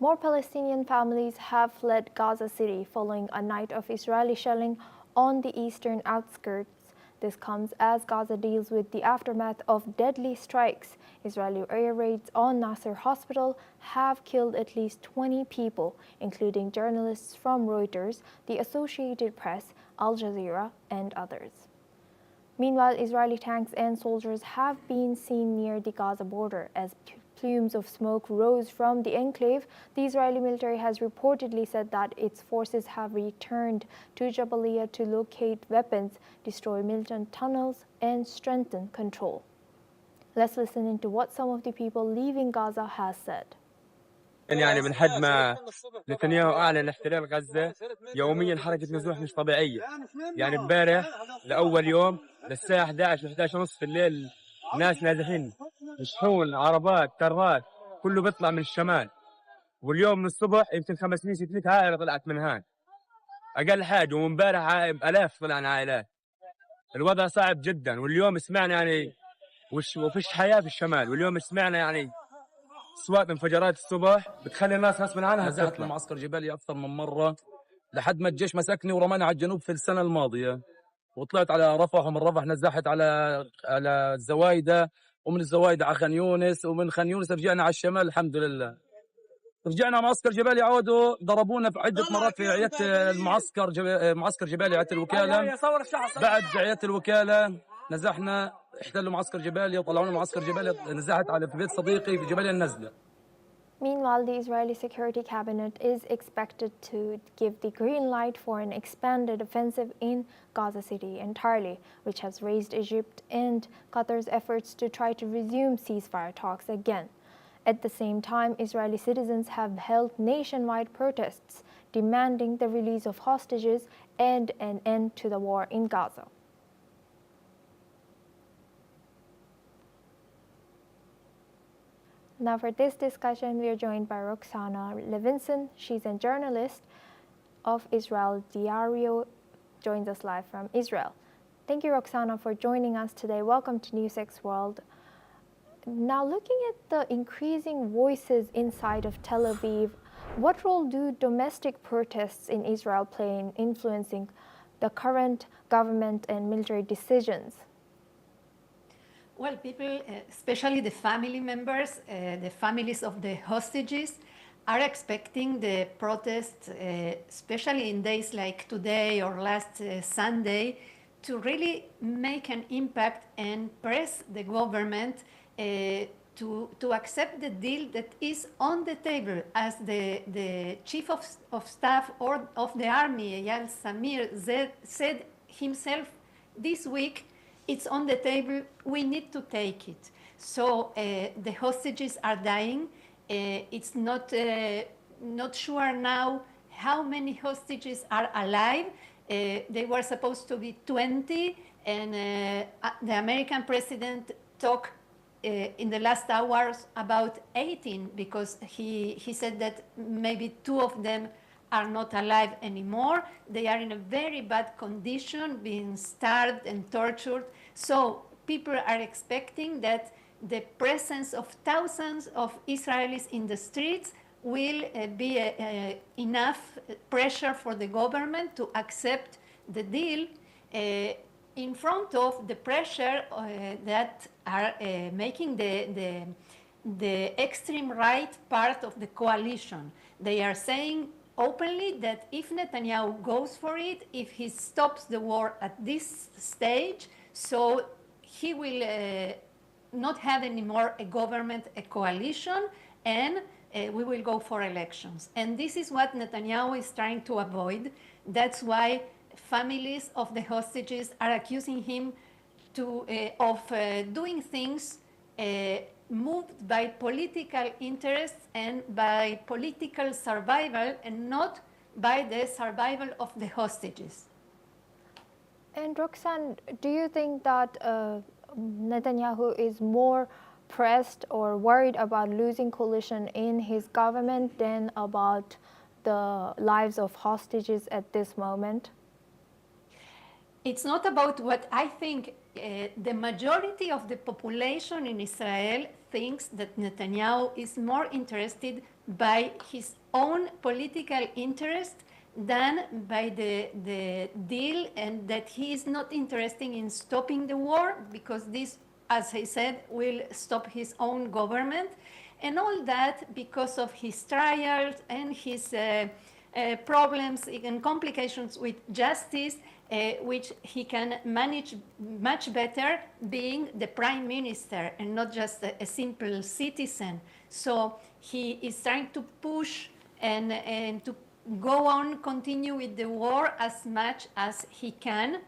More Palestinian families have fled Gaza City following a night of Israeli shelling on the eastern outskirts. This comes as Gaza deals with the aftermath of deadly strikes. Israeli air raids on Nasser Hospital have killed at least 20 people, including journalists from Reuters, the Associated Press, Al Jazeera, and others. Meanwhile, Israeli tanks and soldiers have been seen near the Gaza border as plumes of smoke rose from the enclave. The Israeli military has reportedly said that its forces have returned to Jabalia to locate weapons, destroy militant tunnels, and strengthen control. Let's listen into what some of the people leaving Gaza has said. يعني من حد ما نتنياهو أعلن احتلال غزة يوميا حركة نزوح مش طبيعية. يعني امبارح لأول يوم للساعة 11 و11 ونص في الليل ناس نازحين مشحون عربات كرات كله بيطلع من الشمال. واليوم من الصبح يمكن 500 600 عائلة طلعت من هان أقل حاجة. وامبارح آلاف طلعن عائلات. الوضع صعب جدا. واليوم سمعنا يعني وفيش حياة في الشمال. واليوم سمعنا يعني أصوات انفجارات الصبح بتخلي الناس غصب عنها نزحت تطلع. معسكر جبالي أكثر من مرة لحد ما الجيش مسكني ورماني على الجنوب في السنة الماضية، وطلعت على رفح، ومن رفح نزحت على الزوايدة، ومن الزوايدة على خان يونس، ومن خان يونس رجعنا على الشمال الحمد لله. رجعنا معسكر جبالي عودوا ضربونا في عدة مرات في عيادة المعسكر معسكر جبالي عيادة الوكالة. بعد عيادة الوكالة نزحنا احتلوا معسكر جبالي وطلعونا معسكر جبالي. نزحت على في بيت صديقي في جبالي النزلة. Meanwhile, the Israeli Security Cabinet is expected to give the green light for an expanded offensive in Gaza City entirely, which has raised Egypt and Qatar's efforts to try to resume ceasefire talks again. At the same time, Israeli citizens have held nationwide protests demanding the release of hostages and an end to the war in Gaza. Now for this discussion, we are joined by Roxana Levinson. She's a journalist of Israel Diario, joins us live from Israel. Thank you, Roxana, for joining us today. Welcome to NewsX World. Now, looking at the increasing voices inside of Tel Aviv, what role do domestic protests in Israel play in influencing the current government and military decisions? Well, people, especially the family members, the families of the hostages, are expecting the protests, especially in days like today or last Sunday, to really make an impact and press the government to accept the deal that is on the table. As the chief of staff or of the army, Eyal Samir, said himself this week, it's on the table, we need to take it. So the hostages are dying. It's not sure now how many hostages are alive. They were supposed to be 20, and the American president talked in the last hours about 18, because he said that maybe 2 of them are not alive anymore. They are in a very bad condition, being starved and tortured. So people are expecting that the presence of thousands of Israelis in the streets will be enough pressure for the government to accept the deal in front of the pressure that are making the extreme right part of the coalition. They are saying openly that if Netanyahu goes for it, if he stops the war at this stage, so he will not have anymore a government, a coalition, and we will go for elections. And this is what Netanyahu is trying to avoid. That's why families of the hostages are accusing him of doing things moved by political interests and by political survival, and not by the survival of the hostages. And Roxanne, do you think that Netanyahu is more pressed or worried about losing coalition in his government than about the lives of hostages at this moment? It's not about what I think. The majority of the population in Israel thinks that Netanyahu is more interested by his own political interest than by the deal, and that he is not interested in stopping the war because this, as I said, will stop his own government. And all that because of his trials and his problems and complications with justice, which he can manage much better being the prime minister and not just a simple citizen. So he is trying to push and to go on, continue with the war as much as he can.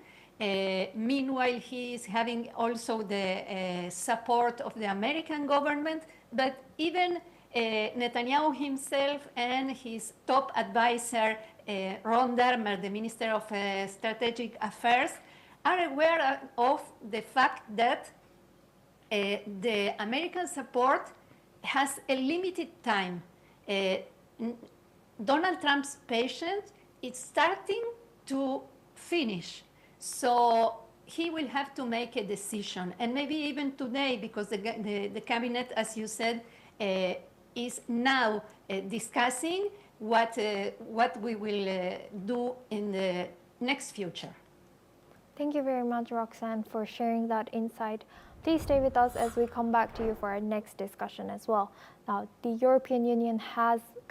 Meanwhile, he is having also the support of the American government, but even Netanyahu himself and his top advisor, Ron Dermer, the Minister of Strategic Affairs, are aware of the fact that the American support has a limited time. Donald Trump's patience is starting to finish. So he will have to make a decision, and maybe even today, because the cabinet, as you said, is now discussing what we will do in the next future. Thank you very much, Roxanne, for sharing that insight. Please stay with us as we come back to you for our next discussion as well. Now, the European Union has